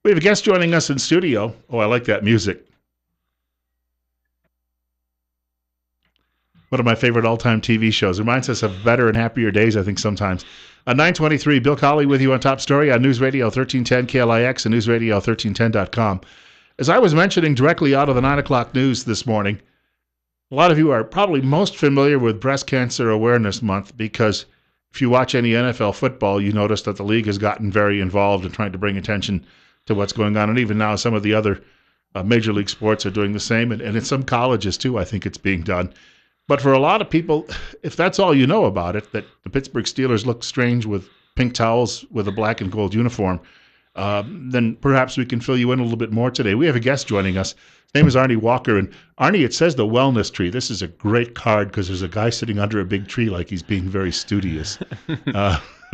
We have a guest joining us in studio. Oh, I like that music. One of my favorite all-time TV shows. Reminds us of better and happier days, I think, sometimes. 9:23, Bill Colley with you on Top Story on Newsradio 1310 KILX and Newsradio1310.com. As I was mentioning directly out of the 9 o'clock news this morning, a lot of you are probably most familiar with Breast Cancer Awareness Month because if you watch any NFL football, you notice that the league has gotten very involved in trying to bring attention to what's going on. And even now, some of the other major league sports are doing the same. And in some colleges, too, I think it's being done. But for a lot of people, if that's all you know about it, that the Pittsburgh Steelers look strange with pink towels with a black and gold uniform, then perhaps we can fill you in a little bit more today. We have a guest joining us. His name is Arnie Walker. And Arnie, it says the wellness tree. This is a great card because there's a guy sitting under a big tree like he's being very studious.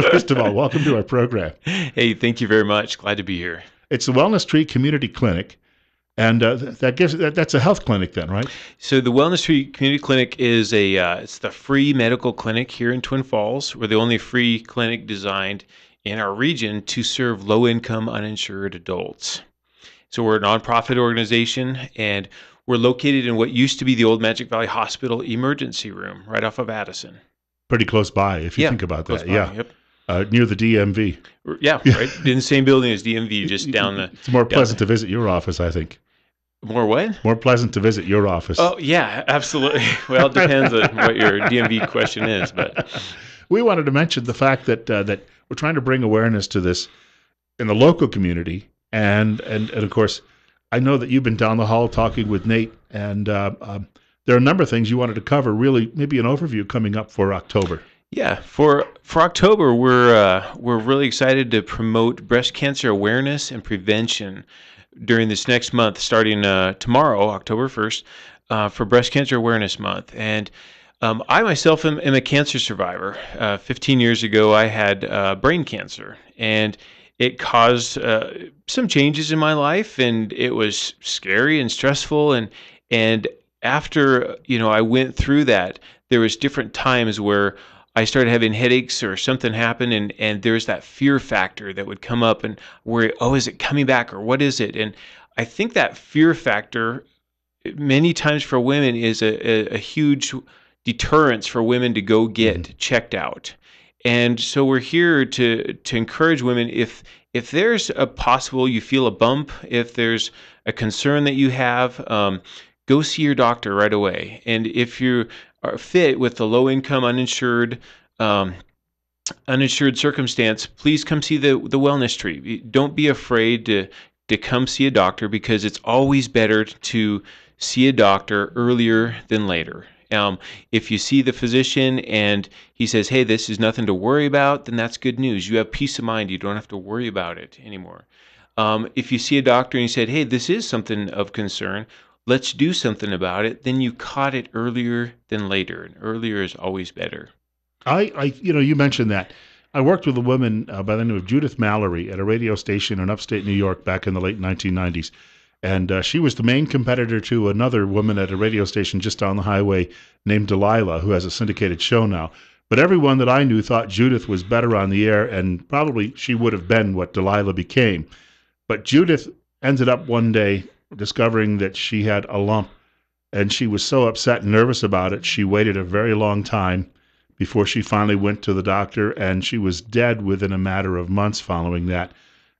First of all, welcome to our program. Hey, thank you very much. Glad to be here. It's the Wellness Tree Community Clinic. And that's a health clinic then, right? So the Wellness Tree Community Clinic is it's the free medical clinic here in Twin Falls. We're the only free clinic designed in our region to serve low-income uninsured adults. So we're a nonprofit organization, and we're located in what used to be the old Magic Valley Hospital emergency room right off of Addison. Pretty close by, if you think about that. By, yeah. Yep. Near the DMV. Yeah, right. In the same building as DMV, just down the... It's more pleasant to visit your office, I think. More what? More pleasant to visit your office. Oh, yeah, absolutely. Well, it depends on what your DMV question is. But we wanted to mention the fact that that we're trying to bring awareness to this in the local community. And of course, I know that you've been down the hall talking with Nate, and there are a number of things you wanted to cover, really, maybe an overview coming up for October. Yeah, for October, we're really excited to promote breast cancer awareness and prevention during this next month, starting tomorrow, October 1st, for Breast Cancer Awareness Month. And I myself am a cancer survivor. 15 years ago, I had brain cancer, and it caused some changes in my life, and it was scary and stressful. And after I went through that, there was different times where I started having headaches or something happened, and there's that fear factor that would come up and worry, oh, is it coming back or what is it? And I think that fear factor many times for women is a huge deterrence for women to go get checked out. And so we're here to encourage women, if there's a possible, you feel a bump, if there's a concern that you have, go see your doctor right away. And if you are fit with the low-income, uninsured circumstance, please come see the Wellness Tree. Don't be afraid to come see a doctor, because it's always better to see a doctor earlier than later. If you see the physician and he says, hey, this is nothing to worry about, then that's good news. You have peace of mind. You don't have to worry about it anymore. If you see a doctor and he said, hey, this is something of concern, let's do something about it, then you caught it earlier than later, and earlier is always better. You mentioned that. I worked with a woman by the name of Judith Mallory at a radio station in upstate New York back in the late 1990s. And she was the main competitor to another woman at a radio station just down the highway named Delilah, who has a syndicated show now. But everyone that I knew thought Judith was better on the air, and probably she would have been what Delilah became. But Judith ended up one day discovering that she had a lump, and she was so upset and nervous about it, she waited a very long time before she finally went to the doctor, and she was dead within a matter of months following that.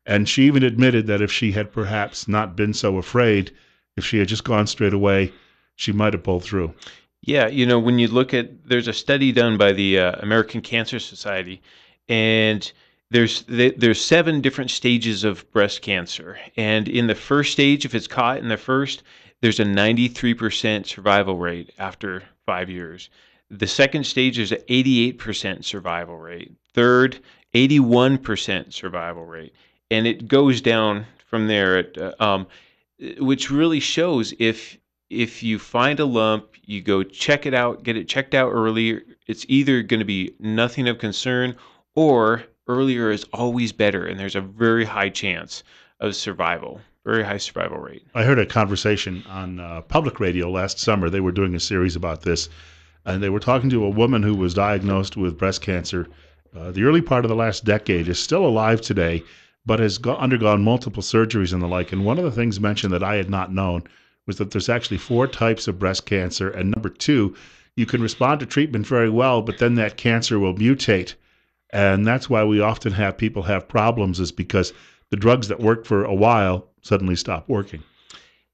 And she even admitted that if she had perhaps not been so afraid, if she had just gone straight away, she might have pulled through. Yeah, when you look at, there's a study done by the American Cancer Society, and there's 7 different stages of breast cancer. And in the first stage, if it's caught in the first, there's a 93% survival rate after 5 years. The second stage is an 88% survival rate. Third, 81% survival rate. And it goes down from there, which really shows if you find a lump, you go check it out, get it checked out early, it's either going to be nothing of concern, or earlier is always better, and there's a very high chance of survival, very high survival rate. I heard a conversation on public radio last summer. They were doing a series about this, and they were talking to a woman who was diagnosed with breast cancer the early part of the last decade, is still alive today, but has undergone multiple surgeries and the like. And one of the things mentioned that I had not known was that there's actually 4 types of breast cancer. And number 2, you can respond to treatment very well, but then that cancer will mutate. And that's why we often have people have problems, is because the drugs that worked for a while suddenly stop working.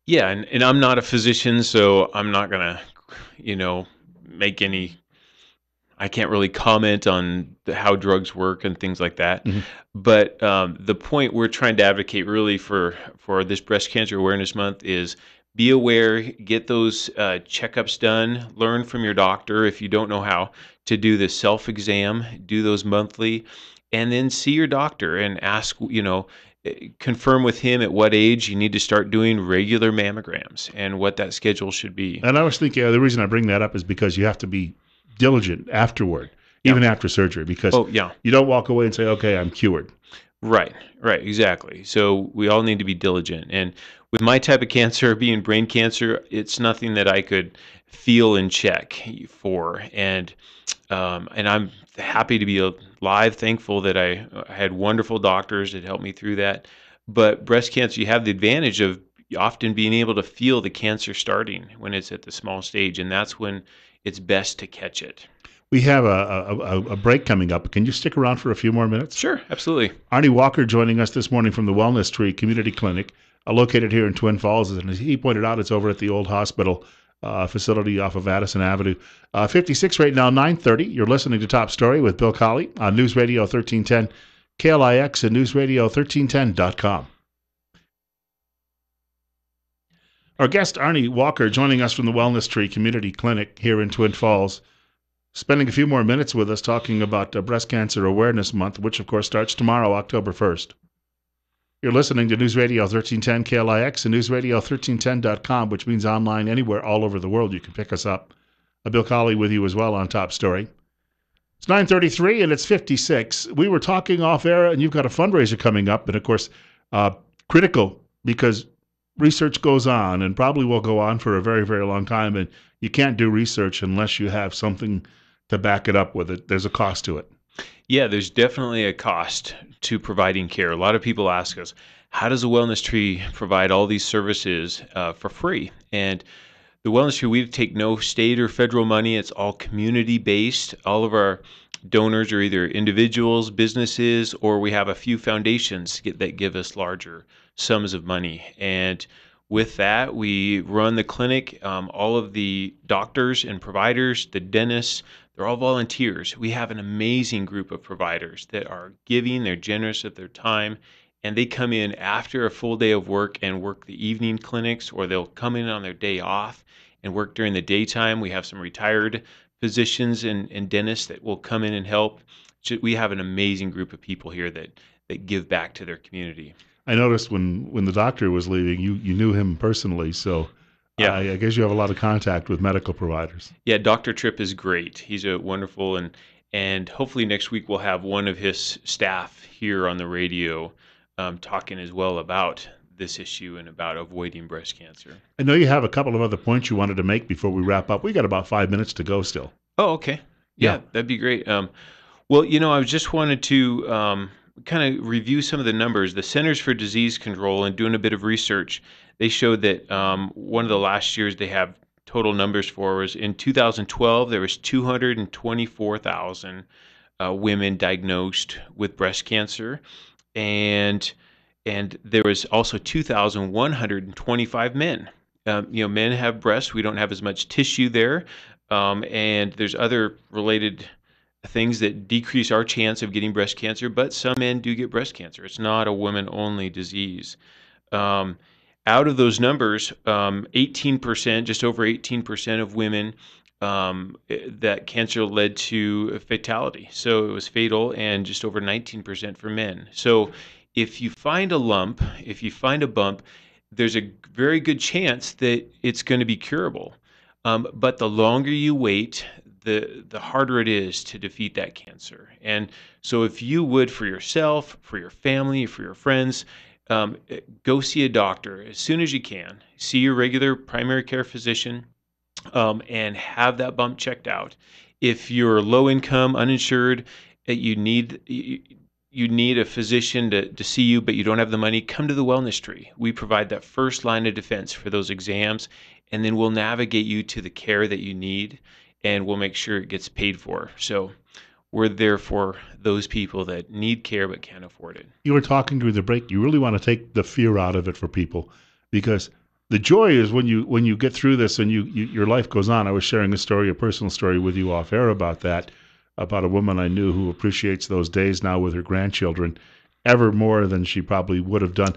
Yeah, and I'm not a physician, so I'm not gonna, make any. I can't really comment on how drugs work and things like that. Mhm. But the point we're trying to advocate really for this Breast Cancer Awareness Month is be aware, get those checkups done, learn from your doctor if you don't know how to do the self-exam, do those monthly, and then see your doctor and ask, confirm with him at what age you need to start doing regular mammograms and what that schedule should be. And I was thinking the reason I bring that up is because you have to be diligent afterward, Yeah. even after surgery, because Oh, yeah. you don't walk away and say, okay, I'm cured. Right, exactly. So we all need to be diligent. And with my type of cancer, being brain cancer, it's nothing that I could feel and check for. And I'm happy to be alive, thankful that I had wonderful doctors that helped me through that. But breast cancer, you have the advantage of often being able to feel the cancer starting when it's at the small stage, and that's when it's best to catch it. We have a break coming up. Can you stick around for a few more minutes? Sure, absolutely. Arnie Walker joining us this morning from the Wellness Tree Community Clinic, located here in Twin Falls. And as he pointed out, it's over at the old hospital facility off of Addison Avenue. 56 right now, 9:30. You're listening to Top Story with Bill Colley on News Radio 1310, KILX, and newsradio1310.com. Our guest, Arnie Walker, joining us from the Wellness Tree Community Clinic here in Twin Falls, spending a few more minutes with us talking about Breast Cancer Awareness Month, which, of course, starts tomorrow, October 1st. You're listening to News Radio 1310 KILX and newsradio1310.com, which means online anywhere all over the world. You can pick us up. Bill Colley with you as well on Top Story. It's 9:33 and it's 56. We were talking off air, and you've got a fundraiser coming up, and of course, critical because research goes on and probably will go on for a very, very long time, and you can't do research unless you have something to back it up with it. There's a cost to it. Yeah, there's definitely a cost to providing care. A lot of people ask us, how does the Wellness Tree provide all these services for free? And the Wellness Tree, we take no state or federal money. It's all community-based. All of our donors are either individuals, businesses, or we have a few foundations that give us larger sums of money. And with that, we run the clinic. All of the doctors and providers, the dentists, they're all volunteers. We have an amazing group of providers that are giving, they're generous with their time, and they come in after a full day of work and work the evening clinics, or they'll come in on their day off and work during the daytime. We have some retired physicians and dentists that will come in and help. We have an amazing group of people here that give back to their community. I noticed when the doctor was leaving, you knew him personally, so yeah. I guess you have a lot of contact with medical providers. Yeah, Dr. Tripp is great. He's a wonderful, and hopefully next week we'll have one of his staff here on the radio talking as well about this issue and about avoiding breast cancer. I know you have a couple of other points you wanted to make before we wrap up. We got about 5 minutes to go still. Oh, okay. Yeah. That'd be great. Well, I just wanted to kind of review some of the numbers. The Centers for Disease Control, and doing a bit of research, they showed that one of the last years they have total numbers for was in 2012, there was 224,000 women diagnosed with breast cancer, and there was also 2,125 men. Men have breasts. We don't have as much tissue there, and there's other related things that decrease our chance of getting breast cancer, but some men do get breast cancer. It's not a women-only disease. Out of those numbers, 18%, just over 18% of women, that cancer led to fatality. So it was fatal, and just over 19% for men. So if you find a lump, if you find a bump, there's a very good chance that it's going to be curable. But the longer you wait, the harder it is to defeat that cancer. And so if you would, for yourself, for your family, for your friends, go see a doctor as soon as you can. See your regular primary care physician, and have that bump checked out. If you're low income, uninsured, you you need a physician to see you, but you don't have the money, come to the Wellness Tree. We provide that first line of defense for those exams, and then we'll navigate you to the care that you need, and we'll make sure it gets paid for. So we're there for those people that need care but can't afford it. You were talking during the break. You really want to take the fear out of it for people, because the joy is when you get through this and your life goes on. I was sharing a personal story with you off air about that, about a woman I knew who appreciates those days now with her grandchildren ever more than she probably would have done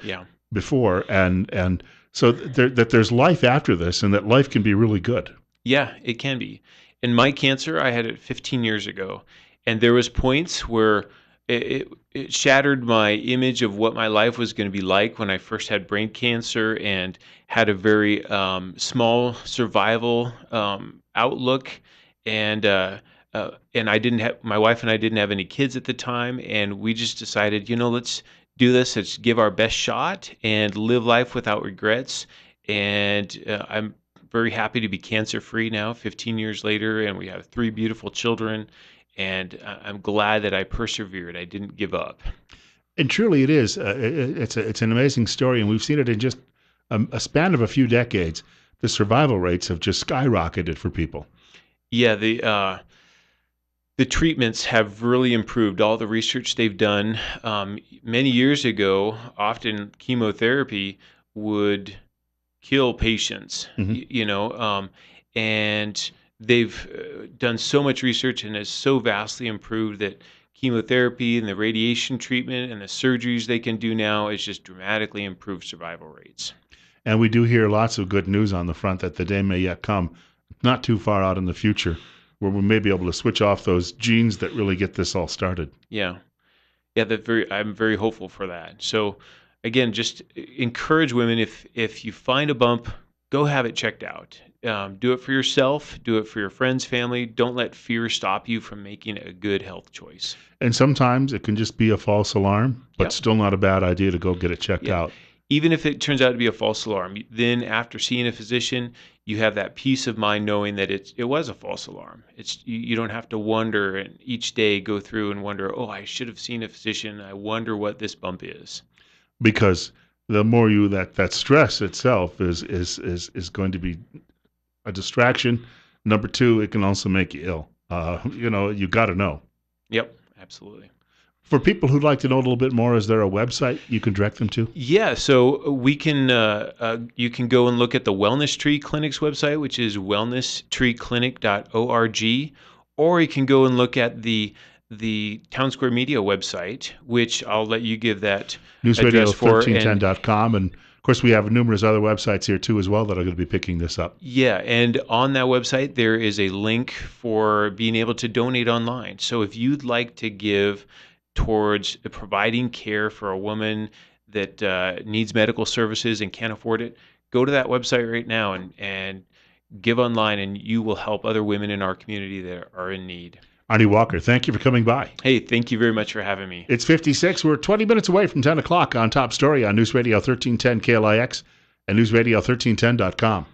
before, and so that there's life after this, and that life can be really good. Yeah, it can be. In my cancer, I had it 15 years ago, and there was points where it shattered my image of what my life was going to be like when I first had brain cancer and had a very small survival outlook, and I didn't have, my wife and I didn't have any kids at the time, and we just decided, let's do this. Let's give our best shot and live life without regrets. And I'm very happy to be cancer-free now, 15 years later, and we have 3 beautiful children. And I'm glad that I persevered. I didn't give up. And truly, it is. It's an amazing story, and we've seen it in just a span of a few decades. The survival rates have just skyrocketed for people. Yeah, the treatments have really improved. All the research they've done. Many years ago, often chemotherapy would kill patients. And they've done so much research and has so vastly improved that chemotherapy and the radiation treatment and the surgeries they can do now is just dramatically improved survival rates. And we do hear lots of good news on the front that the day may yet come, not too far out in the future, where we may be able to switch off those genes that really get this all started. Yeah. I'm very hopeful for that. So again, just encourage women, if you find a bump, go have it checked out. Do it for yourself. Do it for your friends, family. Don't let fear stop you from making a good health choice. And sometimes it can just be a false alarm, but still not a bad idea to go get it checked out. Even if it turns out to be a false alarm, then after seeing a physician, you have that peace of mind knowing that it was a false alarm. You don't have to wonder and each day go through and wonder, oh, I should have seen a physician. I wonder what this bump is. Because the more that stress itself is going to be a distraction. Number 2, it can also make you ill. You got to know. Yep, absolutely. For people who'd like to know a little bit more, is there a website you can direct them to? Yeah, so we can. You can go and look at the Wellness Tree Clinic's website, which is wellnesstreeclinic.org, or you can go and look at the Town Square Media website, which I'll let you give that address for. Newsradio1310.com, and of course we have numerous other websites here too as well that are going to be picking this up. Yeah, and on that website there is a link for being able to donate online. So if you'd like to give towards providing care for a woman that needs medical services and can't afford it, go to that website right now and give online, and you will help other women in our community that are in need. Arnie Walker, thank you for coming by. Hey, thank you very much for having me. It's 56. We're 20 minutes away from 10 o'clock on Top Story on Newsradio 1310 KILX and Newsradio1310.com.